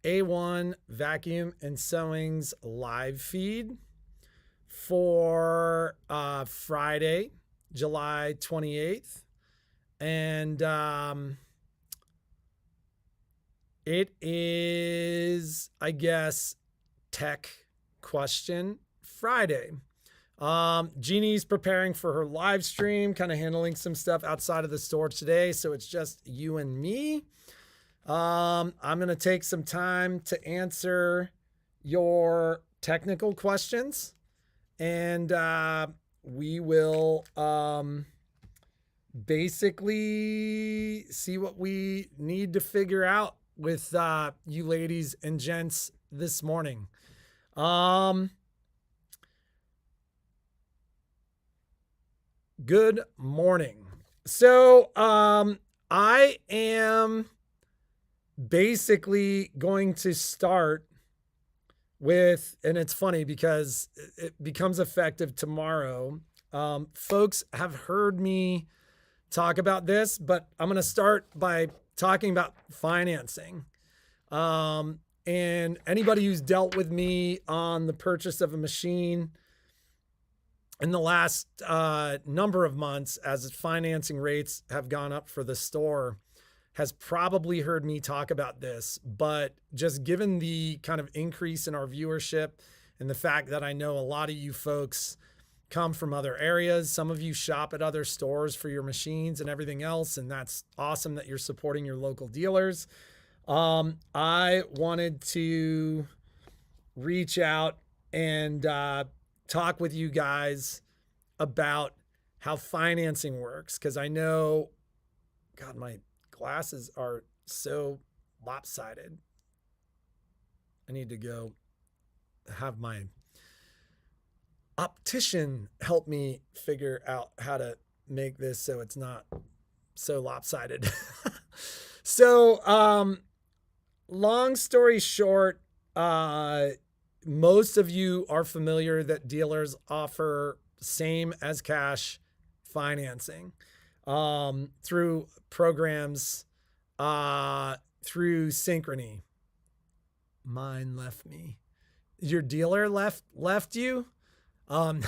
A1 Vacuum and Sewing's live feed for Friday, July 28th. And it is, I guess, Tech Question Friday. Jeannie's preparing for her live stream, kind of handling some stuff outside of the store today. So it's just you and me. I'm going to take some time to answer your technical questions, and we will basically see what we need to figure out with you ladies and gents this morning. Good morning. So I am basically going to start with, and it's funny because it becomes effective tomorrow. Folks have heard me talk about this, but I'm going to start by talking about financing. And anybody who's dealt with me on the purchase of a machine in the last number of months, as financing rates have gone up for the store, has probably heard me talk about this. But just given the kind of increase in our viewership and the fact that I know a lot of you folks come from other areas, some of you shop at other stores for your machines and everything else, and that's awesome that you're supporting your local dealers. I wanted to reach out and talk with you guys about how financing works, because I know, God, my glasses are so lopsided. I need to go have my optician help me figure out how to make this so it's not so lopsided. So, long story short, most of you are familiar that dealers offer same as cash financing through programs through Synchrony. Mine left me. Your dealer left you? What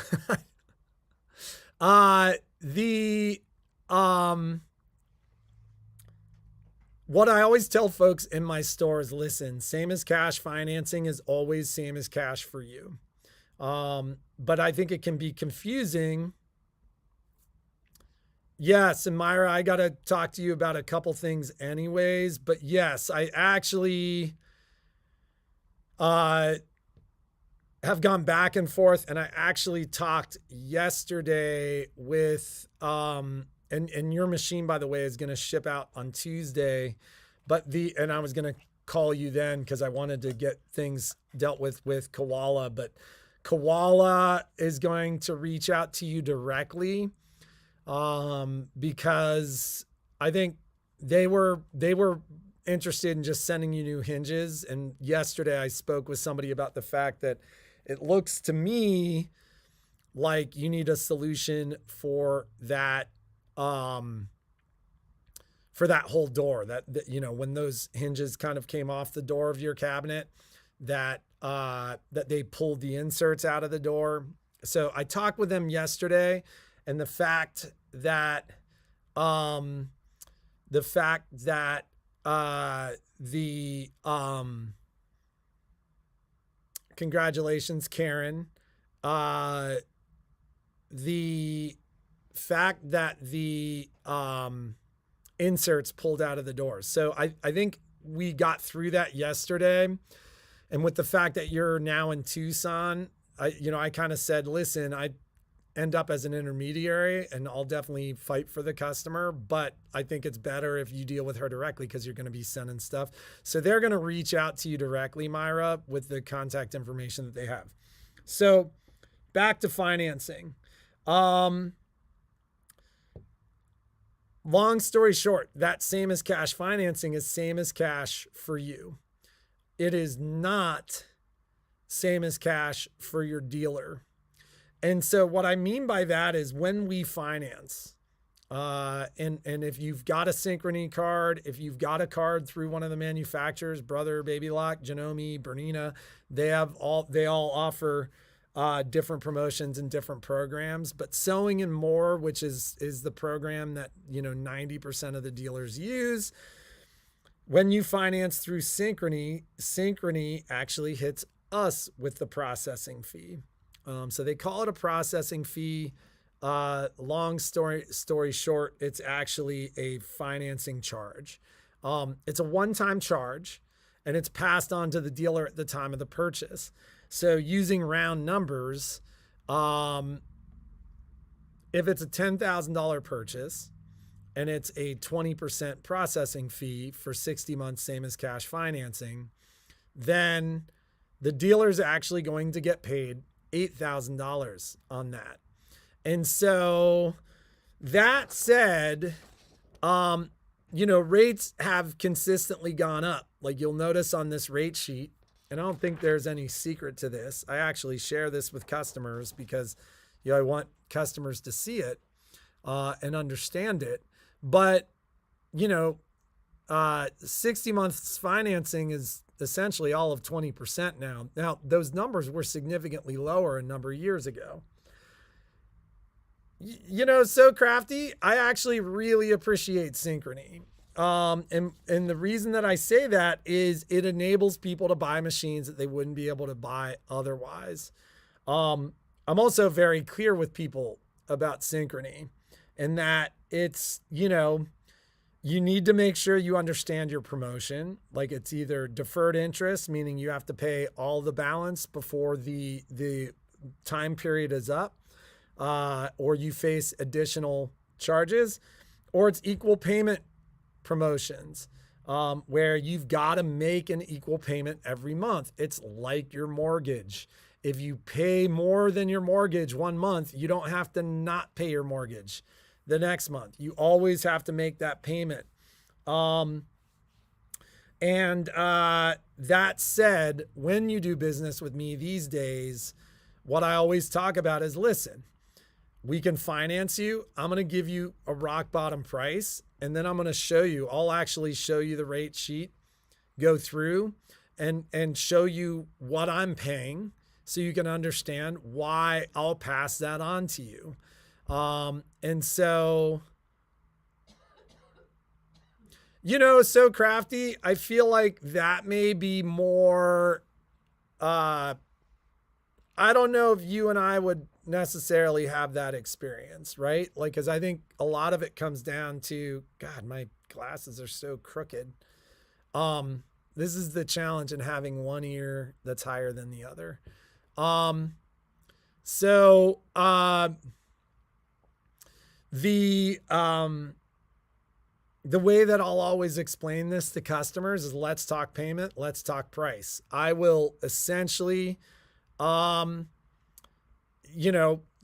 I always tell folks in my store is, listen, same as cash financing is always same as cash for you. But I think it can be confusing. Yes, and Myra, I got to talk to you about a couple things anyways, but yes, I actually have gone back and forth, and I actually talked yesterday with, and your machine, by the way, is going to ship out on Tuesday, and I was going to call you then because I wanted to get things dealt with Koala, but Koala is going to reach out to you directly, because I think they were interested in just sending you new hinges. And yesterday I spoke with somebody about the fact that it looks to me like you need a solution for that whole door, that you know, when those hinges kind of came off the door of your cabinet, that they pulled the inserts out of the door. So I talked with them yesterday, and the fact that congratulations, Karen. The fact that the inserts pulled out of the door. So I think we got through that yesterday. And with the fact that you're now in Tucson, I kind of said, listen, I end up as an intermediary and I'll definitely fight for the customer, but I think it's better if you deal with her directly because you're going to be sending stuff. So they're going to reach out to you directly, Myra, with the contact information that they have. So back to financing. Long story short, that same as cash financing is same as cash for you. It is not same as cash for your dealer. And so what I mean by that is when we finance, And if you've got a Synchrony card, if you've got a card through one of the manufacturers, Brother, Baby Lock, Janome, Bernina, they all offer different promotions and different programs. But Sewing and More, which is the program that 90% of the dealers use, when you finance through Synchrony actually hits us with the processing fee. So they call it a processing fee. Long story short, it's actually a financing charge. It's a one-time charge, and it's passed on to the dealer at the time of the purchase. So using round numbers, if it's a $10,000 purchase and it's a 20% processing fee for 60 months, same as cash financing, then the dealer's actually going to get paid $8,000 on that. And so that said, rates have consistently gone up. Like you'll notice on this rate sheet, and I don't think there's any secret to this. I actually share this with customers because, I want customers to see it and understand it. But, 60 months financing is essentially all of 20% now. Now, those numbers were significantly lower a number of years ago. So Crafty, I actually really appreciate Synchrony. And the reason that I say that is it enables people to buy machines that they wouldn't be able to buy otherwise. I'm also very clear with people about Synchrony and that it's, you need to make sure you understand your promotion. Like it's either deferred interest, meaning you have to pay all the balance before the time period is up. Or you face additional charges, or it's equal payment promotions, where you've got to make an equal payment every month. It's like your mortgage. If you pay more than your mortgage one month, you don't have to not pay your mortgage the next month. You always have to make that payment. That said, when you do business with me these days, what I always talk about is, listen, we can finance you. I'm going to give you a rock bottom price, and then I'm going to I'll actually show you the rate sheet, go through and show you what I'm paying so you can understand why I'll pass that on to you. So Crafty, I feel like that may be more, I don't know if you and I would necessarily have that experience, right? Like, cause I think a lot of it comes down to, God, my glasses are so crooked. This is the challenge in having one ear that's higher than the other. The way that I'll always explain this to customers is let's talk payment, let's talk price. I will essentially,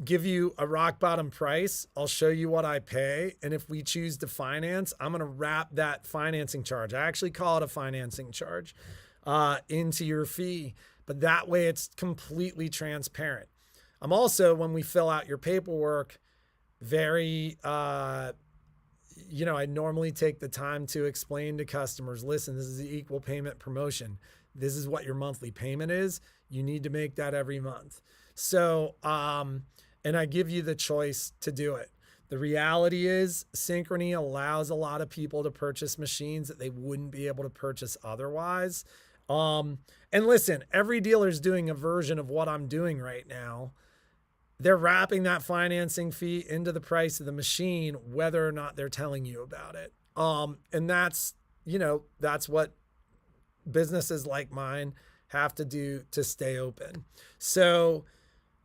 give you a rock bottom price. I'll show you what I pay. And if we choose to finance, I'm going to wrap that financing charge. I actually call it a financing charge, into your fee, but that way it's completely transparent. I'm also, when we fill out your paperwork, very, I normally take the time to explain to customers, listen, this is the equal payment promotion. This is what your monthly payment is. You need to make that every month. So, and I give you the choice to do it. The reality is Synchrony allows a lot of people to purchase machines that they wouldn't be able to purchase otherwise. And listen, every dealer is doing a version of what I'm doing right now. They're wrapping that financing fee into the price of the machine, whether or not they're telling you about it. And that's what businesses like mine have to do to stay open. So,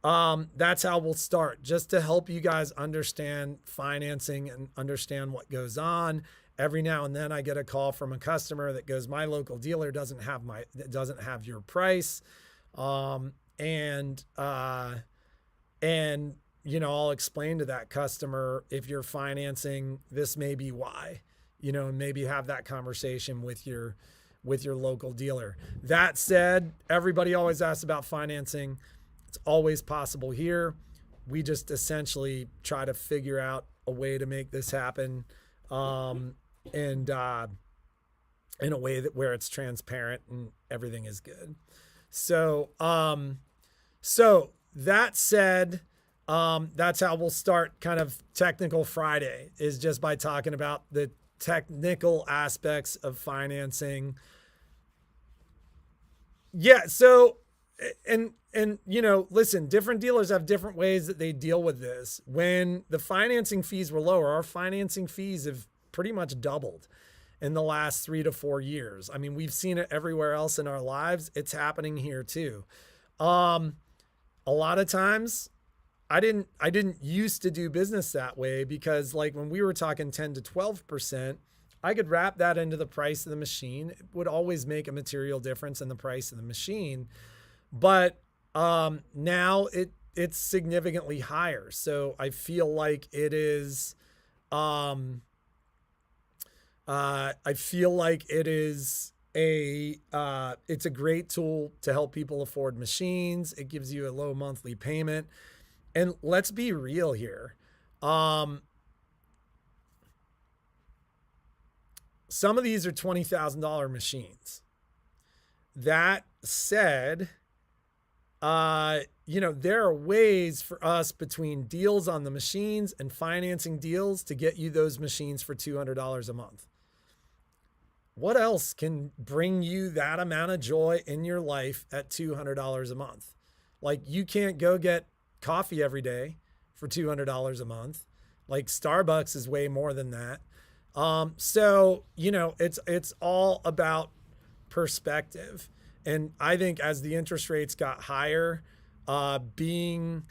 that's how we'll start, just to help you guys understand financing and understand what goes on. Every now and then I get a call from a customer that goes, my local dealer doesn't have your price. I'll explain to that customer, if you're financing, this may be why, and maybe have that conversation with your local dealer. That said, everybody always asks about financing. It's always possible here. We just essentially try to figure out a way to make this happen, and in a way that where it's transparent and everything is good. So so that said, that's how we'll start kind of Technical Friday, is just by talking about the technical aspects of financing. Yeah. So, and, listen, different dealers have different ways that they deal with this. When the financing fees were lower, our financing fees have pretty much doubled in the last 3 to 4 years. I mean, we've seen it everywhere else in our lives. It's happening here too. A lot of times I didn't used to do business that way, because like when we were talking 10 to 12%, I could wrap that into the price of the machine. It would always make a material difference in the price of the machine. But now it's significantly higher. So I feel like it is, it's a great tool to help people afford machines. It gives you a low monthly payment. And let's be real here. Some of these are $20,000 machines. That said, there are ways for us, between deals on the machines and financing deals, to get you those machines for $200 a month. What else can bring you that amount of joy in your life at $200 a month? Like, you can't go get coffee every day for $200 a month. Like, Starbucks is way more than that. So, it's all about perspective. And I think as the interest rates got higher, being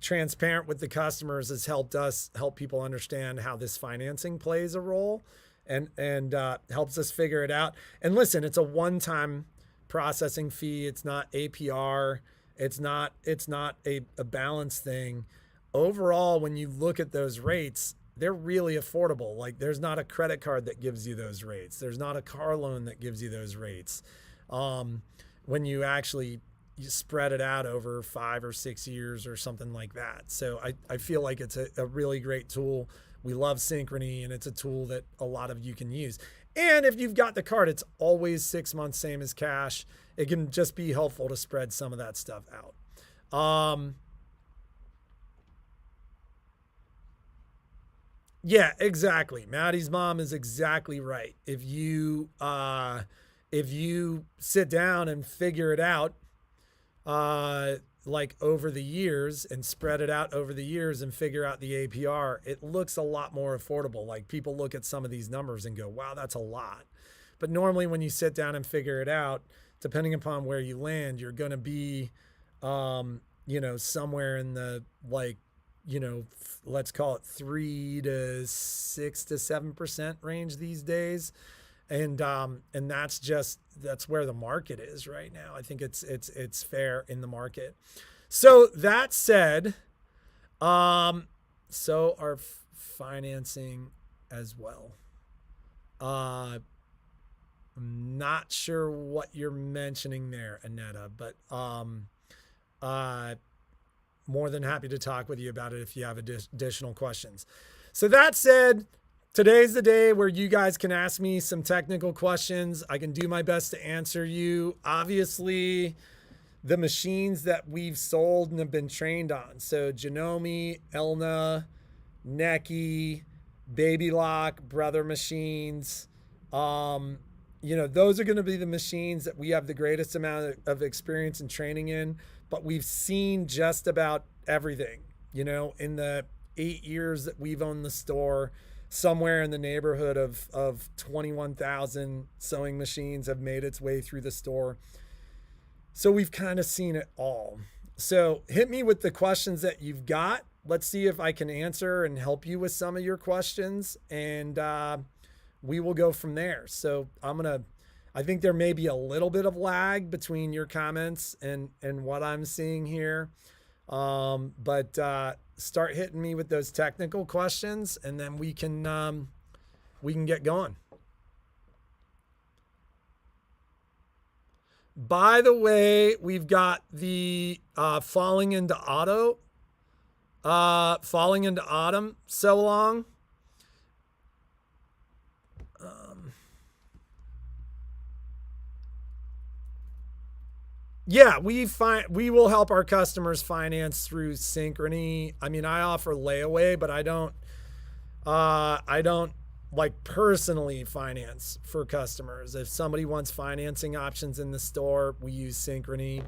transparent with the customers has helped us help people understand how this financing plays a role, and helps us figure it out. And listen, it's a one-time processing fee. It's not APR. It's not a balance thing. Overall, when you look at those rates, they're really affordable. Like, there's not a credit card that gives you those rates. There's not a car loan that gives you those rates. When you actually spread it out over 5 or 6 years or something like that. So I feel like it's a really great tool. We love Synchrony, and it's a tool that a lot of you can use. And if you've got the card, it's always 6 months, same as cash. It can just be helpful to spread some of that stuff out. Yeah, exactly. Maddie's mom is exactly right. If you sit down and figure it out, like over the years, and spread it out over the years and figure out the APR, it looks a lot more affordable. Like, people look at some of these numbers and go, wow, that's a lot. But normally when you sit down and figure it out, depending upon where you land, you're going to be, somewhere in the, let's call it 3 to 6 to 7% range these days. And that's where the market is right now. I think it's fair in the market. So that said, so our financing as well. I'm not sure what you're mentioning there, Annetta, but more than happy to talk with you about it if you have additional questions. So that said, today's the day where you guys can ask me some technical questions. I can do my best to answer you. Obviously, the machines that we've sold and have been trained on. So Janome, Elna, Necky, Baby Lock, Brother machines. Those are going to be the machines that we have the greatest amount of experience and training in, but we've seen just about everything, in the 8 years that we've owned the store. Somewhere in the neighborhood of 21,000 sewing machines have made its way through the store. So we've kind of seen it all. So hit me with the questions that you've got. Let's see if I can answer and help you with some of your questions, and we will go from there. So I think there may be a little bit of lag between your comments and what I'm seeing here. But start hitting me with those technical questions, and then we can get going. By the way, we've got the falling into auto Falling into autumn so long. Yeah, we will help our customers finance through Synchrony. I mean, I offer layaway, but I don't like personally finance for customers. If somebody wants financing options in the store, we use Synchrony.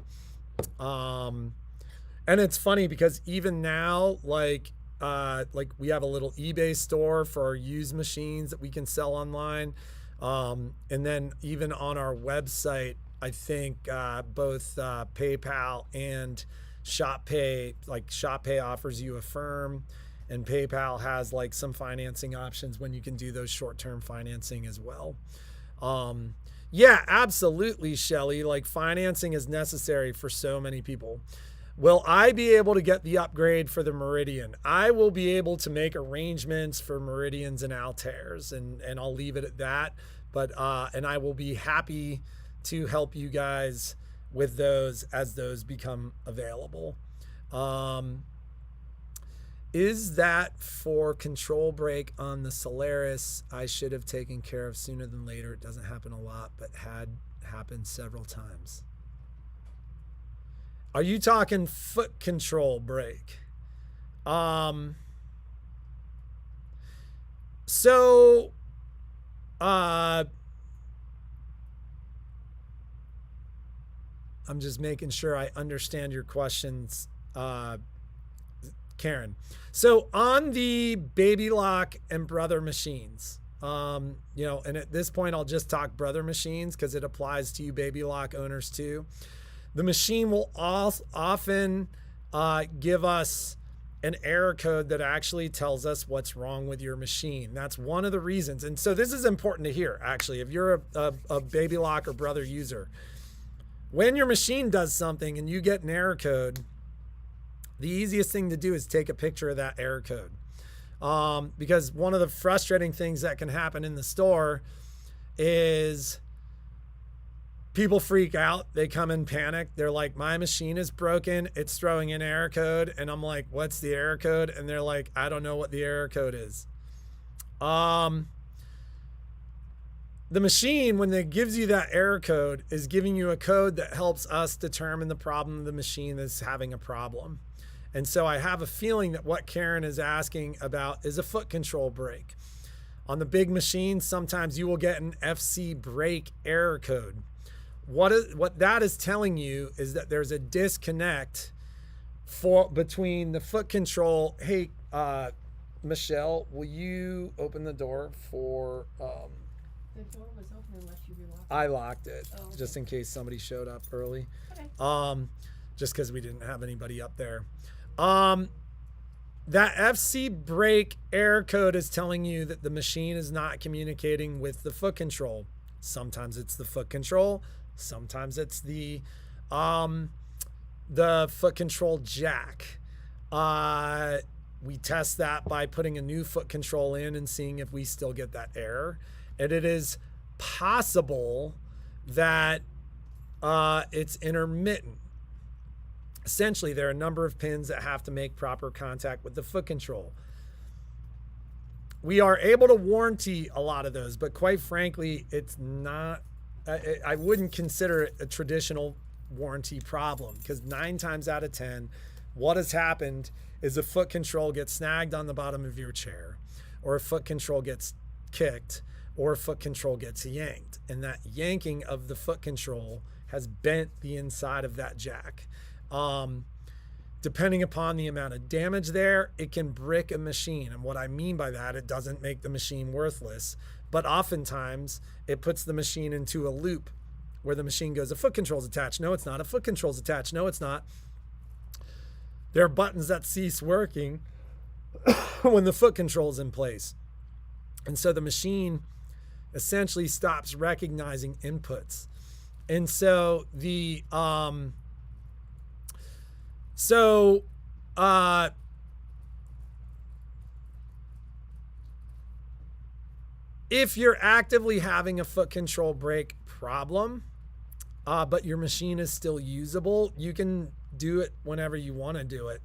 And it's funny because even now, like we have a little eBay store for our used machines that we can sell online. And then even on our website, I think both PayPal and ShopPay, like ShopPay offers you Affirm, and PayPal has like some financing options when you can do those short-term financing as well. Yeah, absolutely, Shelly. Like financing is necessary for so many people. Will I be able to get the upgrade for the Meridian? I will be able to make arrangements for Meridians and Altairs, and I'll leave it at that. But and I will be happy to help you guys with those as those become available. Is that for control brake on the Solaris I should have taken care of sooner than later? It doesn't happen a lot, but had happened several times. Are you talking foot control brake? So I'm just making sure I understand your questions, Karen. So on the Baby Lock and Brother machines, and at this point I'll just talk Brother machines because it applies to you Baby Lock owners too. The machine will often give us an error code that actually tells us what's wrong with your machine. That's one of the reasons. And so this is important to hear, actually, if you're a Baby Lock or Brother user. When your machine does something and you get an error code, the easiest thing to do is take a picture of that error code. Because one of the frustrating things that can happen in the store is people freak out. They come in panic. They're like, my machine is broken. It's throwing an error code. And I'm like, what's the error code? And they're like, I don't know what the error code is. The machine, when it gives you that error code, is giving you a code that helps us determine the problem of the machine that's having a problem. And so I have a feeling that what Karen is asking about is a foot control brake. On the big machines, sometimes you will get an FC brake error code. What that is telling you is that there's a disconnect between the foot control. Hey, Michelle, will you open the door for... The door was open unless you relocked it. I locked it, okay. Just in case somebody showed up early. Okay. Just because we didn't have anybody up there. That FC brake error code is telling you that the machine is not communicating with the foot control. Sometimes it's the foot control. Sometimes it's the foot control jack. We test that by putting a new foot control in and seeing if we still get that error. And it is possible that it's intermittent. Essentially, there are a number of pins that have to make proper contact with the foot control. We are able to warranty a lot of those, but quite frankly, it's not, I wouldn't consider it a traditional warranty problem, because 9 times out of 10, what has happened is a foot control gets snagged on the bottom of your chair, or a foot control gets kicked, or a foot control gets yanked. And that yanking of the foot control has bent the inside of that jack. Depending upon the amount of damage there, it can brick a machine. And what I mean by that, it doesn't make the machine worthless, but oftentimes it puts the machine into a loop where the machine goes, a foot control's attached. No, it's not. A foot control's attached. No, it's not. There are buttons that cease working when the foot control's in place. And so the machine essentially stops recognizing inputs. And so if you're actively having a foot control brake problem, but your machine is still usable, you can do it whenever you want to do it.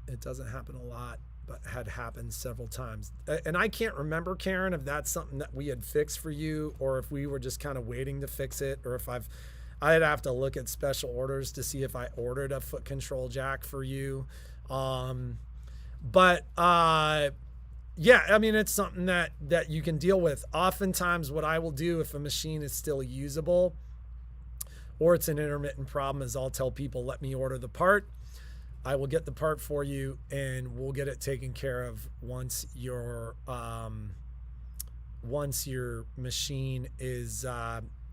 It doesn't happen a lot, but had happened several times. And I can't remember, Karen, if that's something that we had fixed for you or if we were just kind of waiting to fix it, or if I'd have to look at special orders to see if I ordered a foot control jack for you. But yeah, I mean, it's something that you can deal with. Oftentimes what I will do if a machine is still usable or it's an intermittent problem is I'll tell people, let me order the part. I will get the part for you and we'll get it taken care of once your machine is,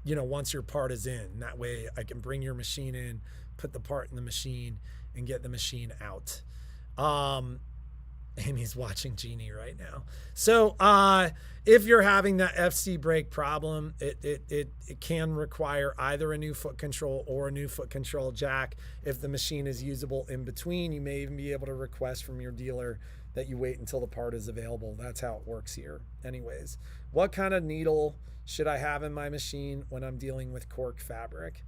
once your part is in. That way I can bring your machine in, put the part in the machine, and get the machine out. Amy's watching Jeannie right now. So if you're having that FC brake problem, it can require either a new foot control or a new foot control jack. If the machine is usable in between, you may even be able to request from your dealer that you wait until the part is available. That's how it works here. Anyways, what kind of needle should I have in my machine when I'm dealing with cork fabric?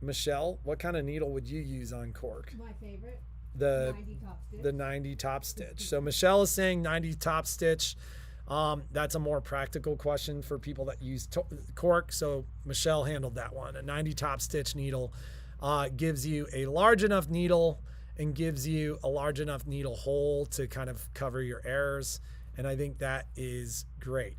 Michelle, what kind of needle would you use on cork? My favorite. The 90 top stitch. The 90 top stitch. So Michelle is saying 90 top stitch. That's a more practical question for people that use cork. So Michelle handled that one. A 90 top stitch needle gives you a large enough needle and gives you a large enough needle hole to kind of cover your errors. And I think that is great.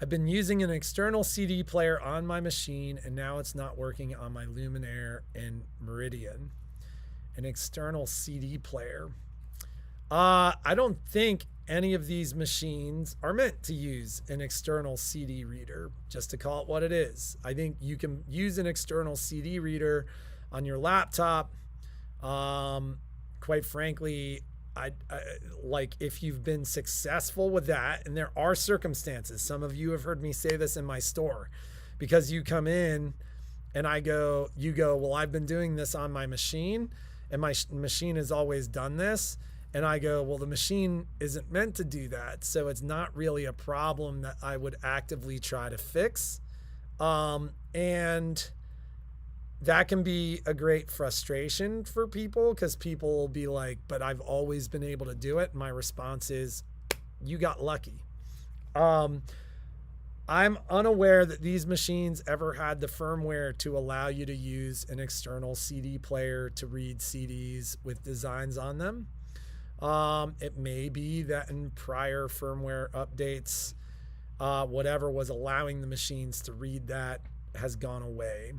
I've been using an external CD player on my machine and now it's not working on my Luminaire and Meridian. An external CD player. I don't think any of these machines are meant to use an external CD reader, just to call it what it is. I think you can use an external CD reader on your laptop. Quite frankly, I like if you've been successful with that, and there are circumstances. Some of you have heard me say this in my store, because you come in and you go, well, I've been doing this on my machine and my machine has always done this. And I go, well, the machine isn't meant to do that. So it's not really a problem that I would actively try to fix. And that can be a great frustration for people because people will be like, but I've always been able to do it. My response is, you got lucky. I'm unaware that these machines ever had the firmware to allow you to use an external CD player to read CDs with designs on them. It may be that in prior firmware updates, whatever was allowing the machines to read that has gone away.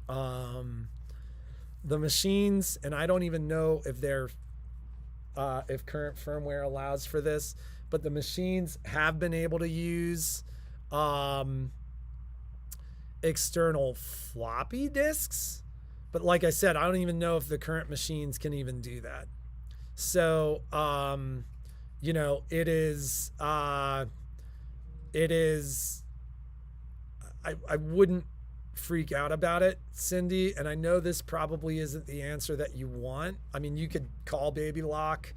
The machines, and I don't even know if if current firmware allows for this, but the machines have been able to use external floppy disks. But like I said, I don't even know if the current machines can even do that. So, it is, I wouldn't freak out about it, Cindy. And I know this probably isn't the answer that you want. I mean, you could call Baby Lock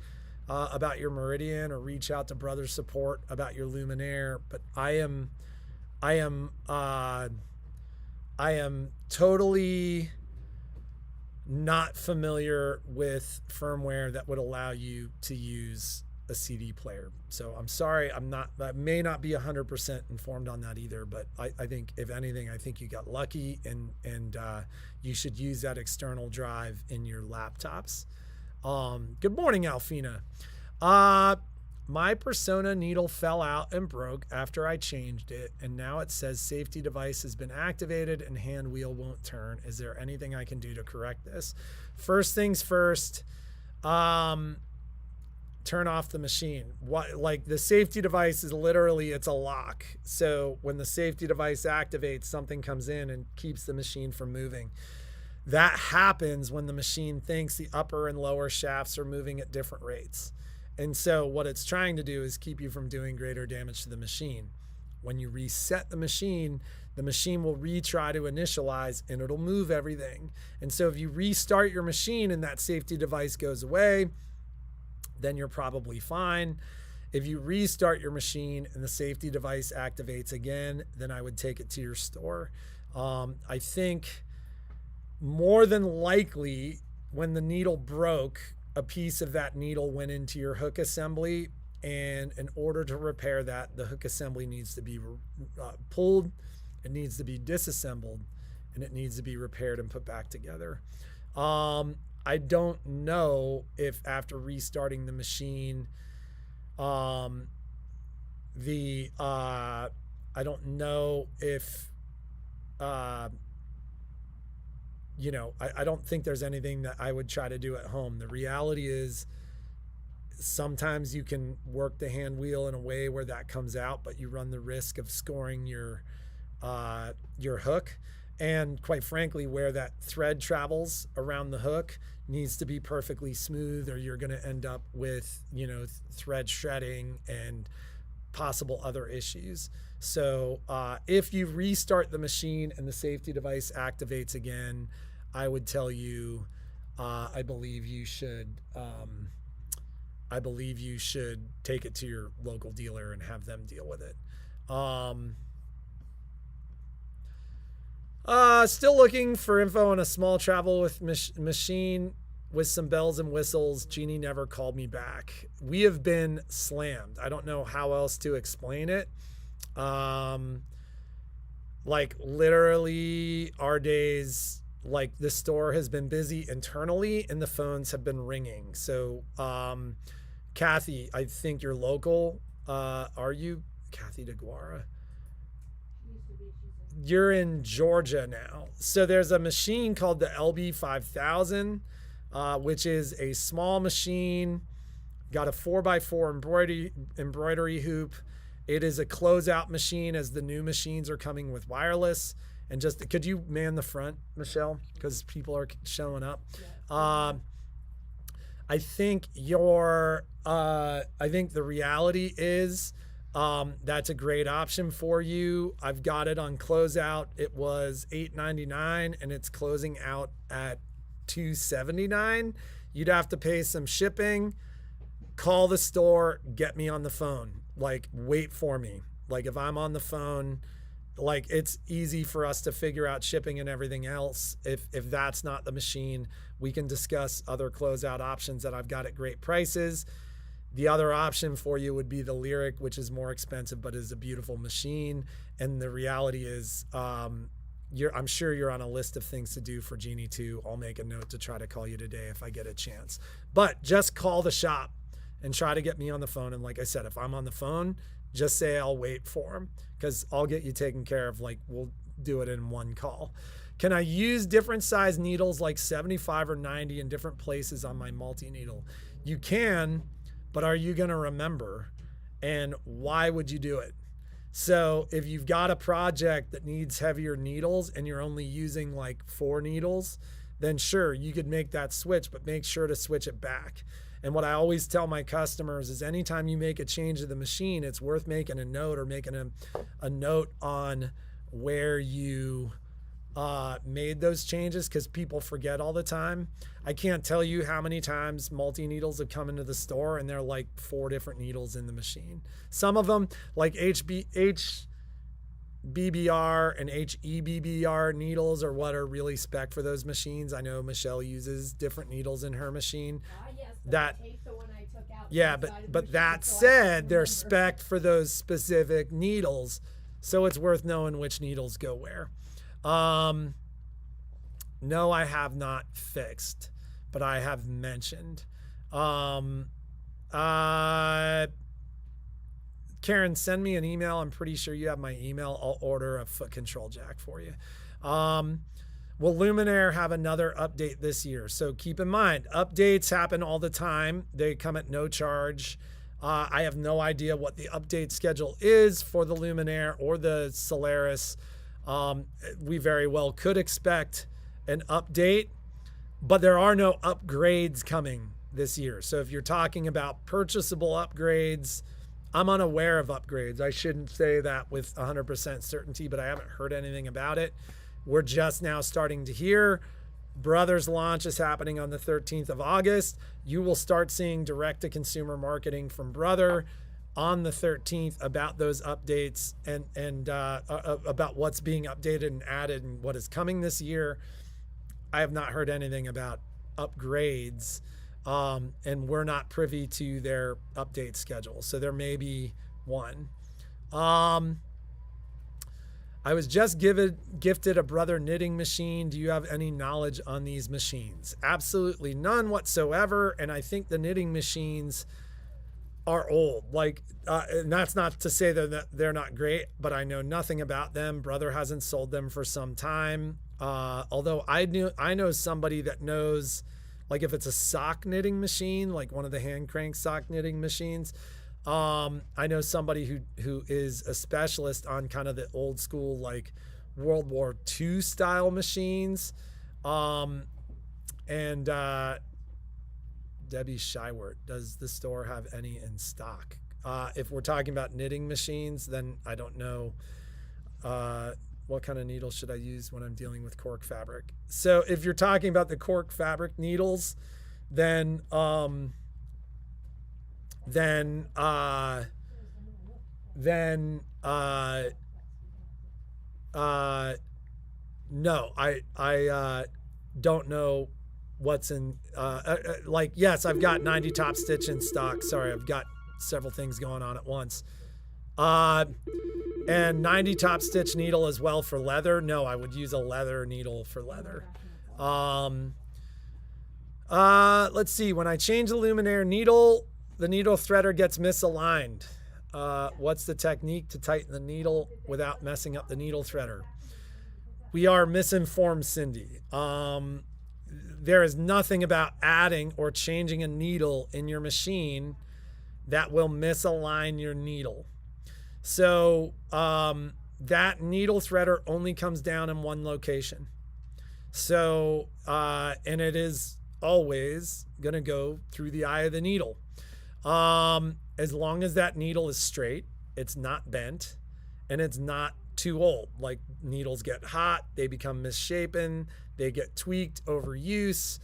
about your Meridian or reach out to Brother Support about your Luminaire, but I am totally not familiar with firmware that would allow you to use a CD player. So I'm sorry, I may not be 100% informed on that either, but I think if anything, I think you got lucky and you should use that external drive in your laptops. Good morning, Alfina. My Persona needle fell out and broke after I changed it, and now it says safety device has been activated and hand wheel won't turn. Is there anything I can do to correct this? First things first, turn off the machine. Like the safety device is literally, it's a lock. So when the safety device activates, something comes in and keeps the machine from moving. That happens when the machine thinks the upper and lower shafts are moving at different rates. And so what it's trying to do is keep you from doing greater damage to the machine. When you reset the machine will retry to initialize and it'll move everything. And so if you restart your machine and that safety device goes away, then you're probably fine. If you restart your machine and the safety device activates again, then I would take it to your store. I think more than likely, when the needle broke, a piece of that needle went into your hook assembly. And in order to repair that, the hook assembly needs to be pulled, it needs to be disassembled, and it needs to be repaired and put back together. I don't know if after restarting the machine, I don't know if, I don't think there's anything that I would try to do at home. The reality is sometimes you can work the hand wheel in a way where that comes out, but you run the risk of scoring your hook. And quite frankly, where that thread travels around the hook needs to be perfectly smooth, or you're going to end up with, thread shredding and possible other issues. So if you restart the machine and the safety device activates again, I would tell you, I believe you should take it to your local dealer and have them deal with it. Still looking for info on a small travel with machine with some bells and whistles. Jeannie never called me back. We have been slammed. I don't know how else to explain it. Like literally our days, like the store has been busy internally and the phones have been ringing. So, Kathy, I think you're local. Are you Kathy DeGuara? You're in Georgia now. So there's a machine called the LB5000, which is a small machine, got a 4x4 embroidery hoop. It is a closeout machine, as the new machines are coming with wireless. And just, could you man the front, Michelle? Because people are showing up. Yeah. I think the reality is, that's a great option for you. I've got it on closeout. It was $8.99 and it's closing out at $2.79. You'd have to pay some shipping. Call the store, get me on the phone. Like, wait for me. Like, if I'm on the phone, like, it's easy for us to figure out shipping and everything else. If that's not the machine, we can discuss other closeout options that I've got at great prices. The other option for you would be the Lyric, which is more expensive, but is a beautiful machine. And the reality is, I'm sure you're on a list of things to do for Jeannie too. I'll make a note to try to call you today if I get a chance. But just call the shop and try to get me on the phone. And like I said, if I'm on the phone, just say I'll wait for him, because I'll get you taken care of. Like, we'll do it in one call. Can I use different size needles like 75 or 90 in different places on my multi-needle? You can, but are you going to remember? And why would you do it? So if you've got a project that needs heavier needles and you're only using like 4 needles, then sure, you could make that switch, but make sure to switch it back. And what I always tell my customers is anytime you make a change to the machine, it's worth making a note, or making a note on where you made those changes, because people forget all the time. I can't tell you how many times multi-needles have come into the store and they're like 4 different needles in the machine. Some of them, like HBBR and HEBBR needles, are what are really spec for those machines. I know Michelle uses different needles in her machine. Yes, that tape, the one I took out, yeah, but that said, they're spec for those specific needles, so it's worth knowing which needles go where. No, I have not fixed, but I have mentioned. Karen, send me an email. I'm pretty sure you have my email. I'll order a foot control jack for you. Will Luminaire have another update this year? So keep in mind, updates happen all the time. They come at no charge. I have no idea what the update schedule is for the Luminaire or the Solaris. We very well could expect an update, but there are no upgrades coming this year. So if you're talking about purchasable upgrades, I'm unaware of upgrades. I shouldn't say that with 100% certainty, but I haven't heard anything about it. We're just now starting to hear. Brother's launch is happening on the 13th of August. You will start seeing direct-to-consumer marketing from Brother on the 13th about those updates and about what's being updated and added and what is coming this year. I have not heard anything about upgrades, and we're not privy to their update schedule. So there may be one. I was just gifted a brother knitting machine. Do you have any knowledge on these machines? Absolutely none whatsoever. And I think the knitting machines are old. Like, and that's not to say that they're not great, but I know nothing about them. Brother hasn't sold them for some time. Although I know somebody that knows, like if it's a sock knitting machine, like one of the hand crank sock knitting machines. I know somebody who is a specialist on kind of the old school, like World War II style machines. And Debbie Schywert, does the store have any in stock? If we're talking about knitting machines, then I don't know what kind of needle should I use when I'm dealing with cork fabric. So if you're talking about the cork fabric needles, then no, I don't know what's in, like, yes, I've got 90 top stitch in stock. Sorry, I've got several things going on at once. And 90 top stitch needle as well for leather. No, I would use a leather needle for leather. Let's see, when I change the luminaire needle, the needle threader gets misaligned. What's the technique to tighten the needle without messing up the needle threader? We are misinformed, Cindy. There is nothing about adding or changing a needle in your machine that will misalign your needle. So that needle threader only comes down in one location. So, and it is always going to go through the eye of the needle. As long as that needle is straight, it's not bent, and it's not too old. Like, needles get hot, they become misshapen, they get tweaked over use.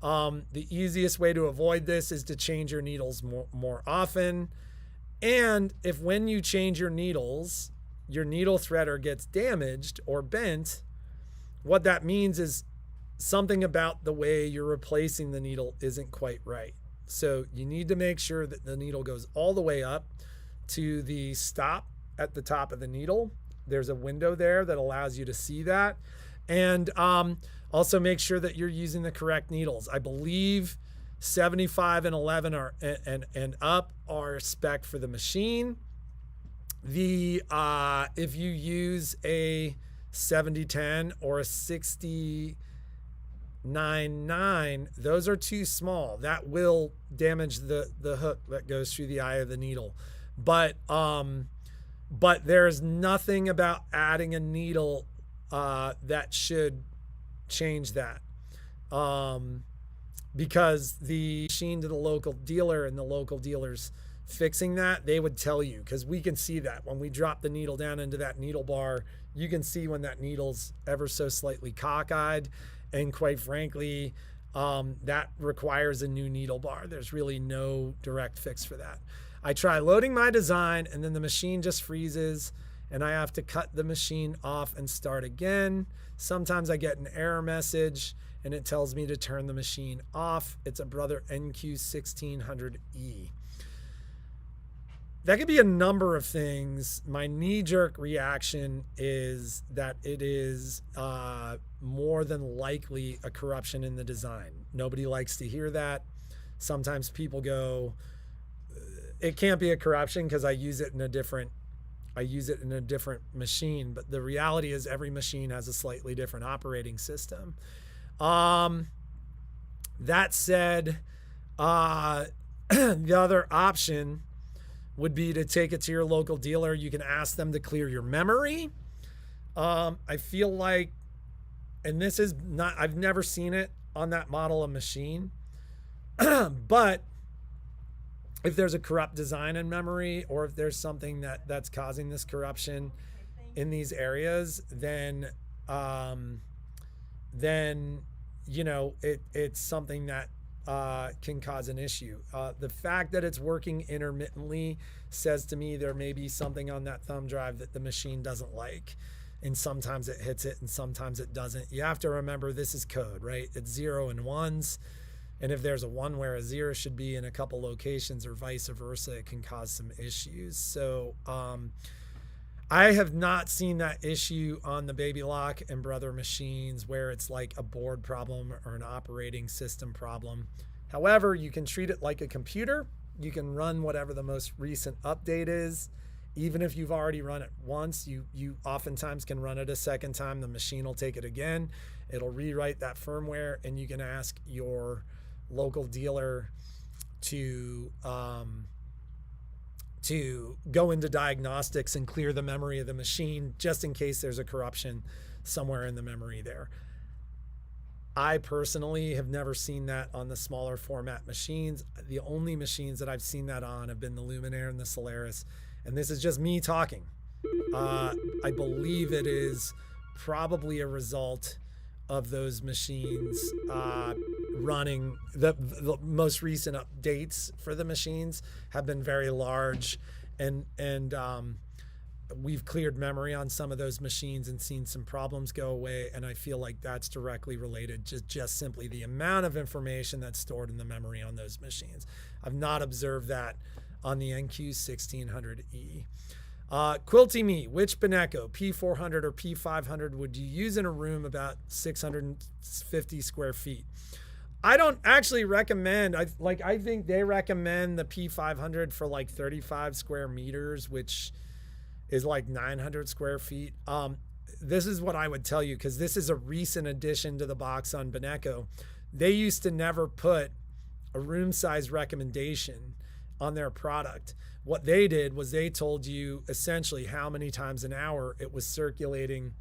The easiest way to avoid this is to change your needles more often. And if when you change your needles, your needle threader gets damaged or bent, what that means is something about the way you're replacing the needle isn't quite right. So you need to make sure that the needle goes all the way up to the stop at the top of the needle. There's a window there that allows you to see that. And also make sure that you're using the correct needles. I believe 75 and 11 are and up are spec for the machine. The if you use a 7010 or a 60-9-9, those are too small. That will damage the hook that goes through the eye of the needle. But there's nothing about adding a needle that should change that. Because the machine to the local dealer and the local dealers fixing that, they would tell you, because we can see that when we drop the needle down into that needle bar, you can see when that needle's ever so slightly cockeyed. And quite frankly, that requires a new needle bar. There's really no direct fix for that. I try loading my design and then the machine just freezes and I have to cut the machine off and start again. Sometimes I get an error message and it tells me to turn the machine off. It's a Brother NQ1600E. That could be a number of things. My knee-jerk reaction is that it is more than likely a corruption in the design. Nobody likes to hear that. Sometimes people go, it can't be a corruption because I use it in a different machine. But the reality is every machine has a slightly different operating system. That said, the other option would be to take it to your local dealer. You can ask them to clear your memory. I feel like, and this is not, I've never seen it on that model of machine, but if there's a corrupt design in memory, or if there's something that's causing this corruption in these areas, then you know, it's something that can cause an issue. The fact that it's working intermittently says to me there may be something on that thumb drive that the machine doesn't like. and sometimes it hits it and sometimes it doesn't. You have to remember this is code, right? It's 0 and 1s. And if there's a 1 where a 0 should be in a couple locations or vice versa, it can cause some issues. So I have not seen that issue on the Baby Lock and Brother machines where it's like a board problem or an operating system problem. However, you can treat it like a computer. You can run whatever the most recent update is. Even if you've already run it once, you oftentimes can run it a second time. The machine will take it again. It'll rewrite that firmware, and you can ask your local dealer to go into diagnostics and clear the memory of the machine just in case there's a corruption somewhere in the memory there. I personally have never seen that on the smaller format machines. The only machines that I've seen that on have been the Luminaire and the Solaris. And this is just me talking. I believe it is probably a result of those machines running. The most recent updates for the machines have been very large, and we've cleared memory on some of those machines and seen some problems go away. And I feel like that's directly related to just simply the amount of information that's stored in the memory on those machines. I've not observed that on the NQ1600E. Quilty Me, which Beneco, P400 or P500, would you use in a room about 650 square feet? I don't actually recommend, I think they recommend the P500 for like 35 square meters, which is like 900 square feet. This is what I would tell you, because this is a recent addition to the box on Beneco. They used to never put a room size recommendation on their product. What they did was they told you essentially how many times an hour it was circulating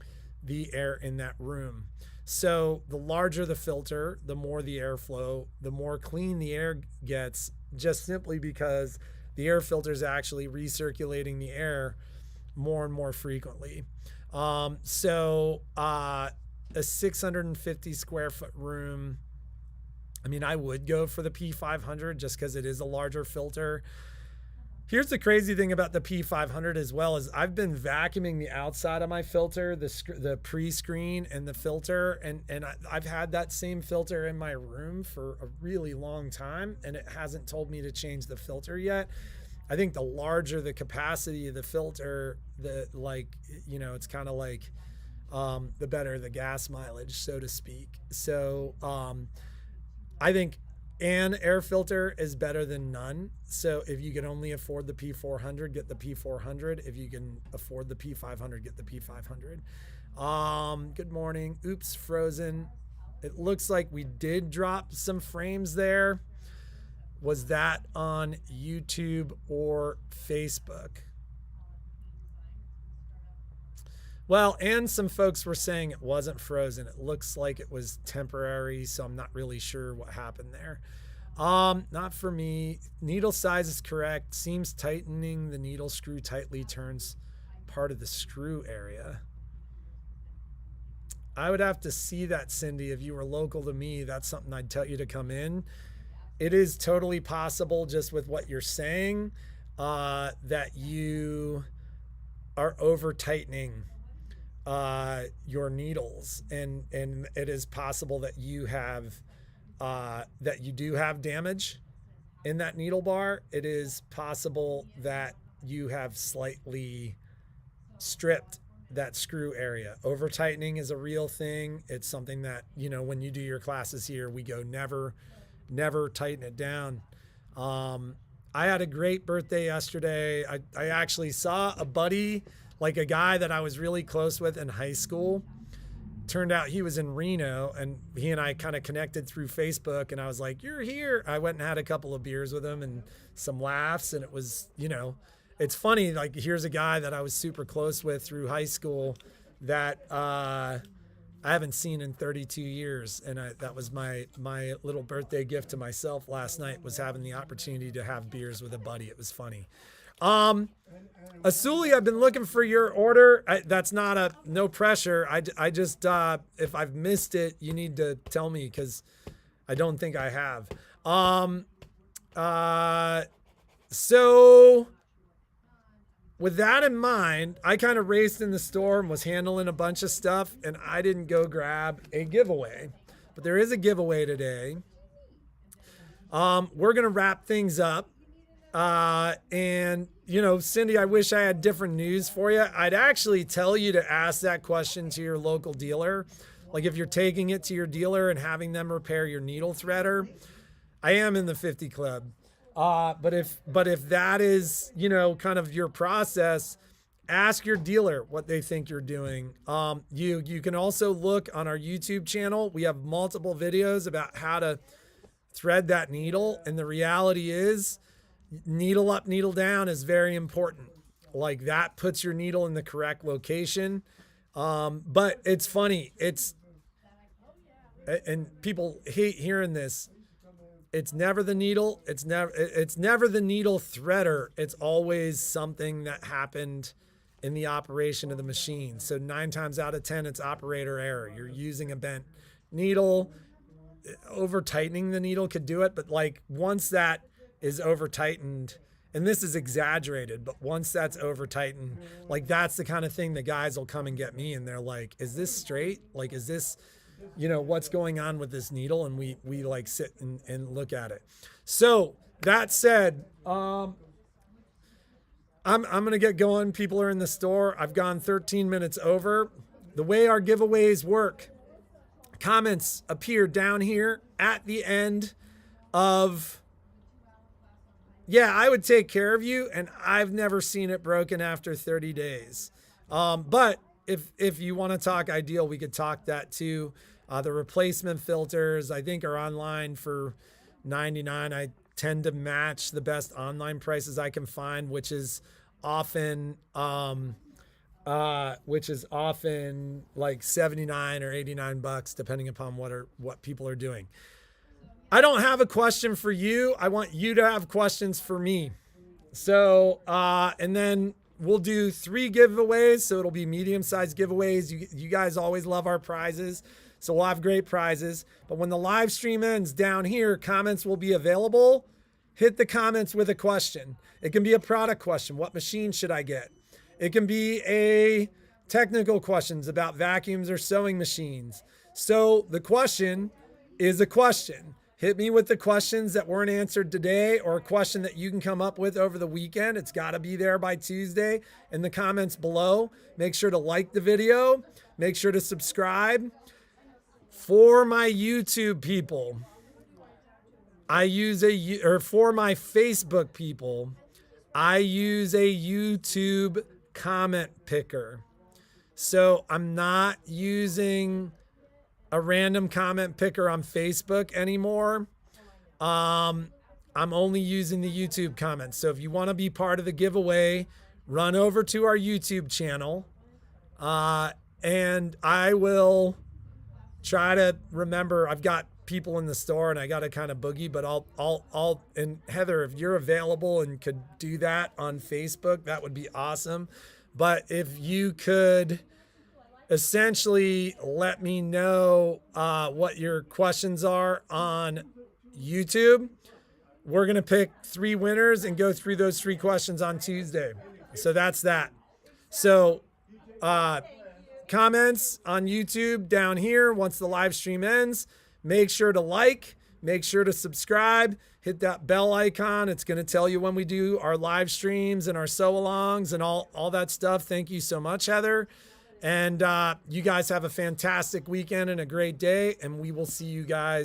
the air in that room. So the larger the filter, the more the airflow, the more clean the air gets, just simply because the air filter is actually recirculating the air more and more frequently. So a 650 square foot room, I mean, I would go for the P500 just because it is a larger filter. Here's the crazy thing about the P500 as well is I've been vacuuming the outside of my filter, the pre-screen and the filter, and I've had that same filter in my room for a really long time, and it hasn't told me to change the filter yet. I think the larger the capacity of the filter, it's kind of like the better the gas mileage, so to speak. So I think an air filter is better than none. So if you can only afford the P400, get the P400. If you can afford the P500, get the P500. Good morning. Oops, frozen. It looks like we did drop some frames there. Was that on YouTube or Facebook? Well, and some folks were saying it wasn't frozen. It looks like it was temporary, so I'm not really sure what happened there. Not for me. Needle size is correct. Seams tightening the needle screw tightly turns part of the screw area. I would have to see that, Cindy. If you were local to me, that's something I'd tell you to come in. It is totally possible, just with what you're saying, that you are over tightening your needles, and it is possible that you do have damage in that needle bar. It is possible that you have slightly stripped that screw area. Over tightening is a real thing. It's something that, when you do your classes here, we go never tighten it down. I had a great birthday yesterday. I actually saw a buddy, like a guy that I was really close with in high school. Turned out he was in Reno, and he and I kind of connected through Facebook, and I was like, "You're here." I went and had a couple of beers with him and some laughs, and it was, it's funny, like here's a guy that I was super close with through high school that I haven't seen in 32 years. And that was my little birthday gift to myself last night, was having the opportunity to have beers with a buddy. It was funny. Asuli, I've been looking for your order. That's not no pressure. I just, if I've missed it, you need to tell me, because I don't think I have. So with that in mind, I kind of raced in the store and was handling a bunch of stuff, and I didn't go grab a giveaway. But there is a giveaway today. We're going to wrap things up. And, you know, Cindy, I wish I had different news for you. I'd actually tell you to ask that question to your local dealer. Like if you're taking it to your dealer and having them repair your needle threader. I am in the 50 club. But if that is, you know, kind of your process, ask your dealer what they think you're doing. You can also look on our YouTube channel. We have multiple videos about how to thread that needle. And the reality is needle up, needle down is very important. Like that puts your needle in the correct location. But it's funny. And people hate hearing this. It's never the needle. It's never the needle threader. It's always something that happened in the operation of the machine. So 9 times out of 10, it's operator error. You're using a bent needle. Over tightening the needle could do it. But like once that is over tightened, and this is exaggerated, but once that's over tightened, like that's the kind of thing the guys will come and get me and they're like, is this straight? Like, is this, you know, what's going on with this needle? And we like sit and look at it. So that said, I'm going to get going. People are in the store. I've gone 13 minutes over. The way our giveaways work, comments appear down here at the end of, yeah, I would take care of you. And I've never seen it broken after 30 days. But if you want to talk ideal, we could talk that too. The replacement filters, I think, are online for $99. I tend to match the best online prices I can find, which is often like 79 or 89 bucks, depending upon what people are doing. I don't have a question for you. I want you to have questions for me. So, and then we'll do 3 giveaways. So it'll be medium-sized giveaways. You guys always love our prizes. So we'll have great prizes. But when the live stream ends down here, comments will be available. Hit the comments with a question. It can be a product question. What machine should I get? It can be a technical questions about vacuums or sewing machines. So the question is a question. Hit me with the questions that weren't answered today or a question that you can come up with over the weekend. It's got to be there by Tuesday in the comments below. Make sure to like the video. Make sure to subscribe. For my YouTube people, for my Facebook people, I use a YouTube comment picker. So I'm not using a random comment picker on Facebook anymore. I'm only using the YouTube comments. So if you want to be part of the giveaway, run over to our YouTube channel. And I will try to remember, I've got people in the store and I got to kind of boogie, but I'll, and Heather, if you're available and could do that on Facebook, that would be awesome. But if you could essentially let me know what your questions are on YouTube, we're going to pick 3 winners and go through those 3 questions on Tuesday. So that's that. So, comments on YouTube down here once the live stream ends. Make sure to like, make sure to subscribe, hit that bell icon. It's going to tell you when we do our live streams and our sew-alongs and all that stuff. Thank you so much, Heather. And you guys have a fantastic weekend and a great day, and we will see you guys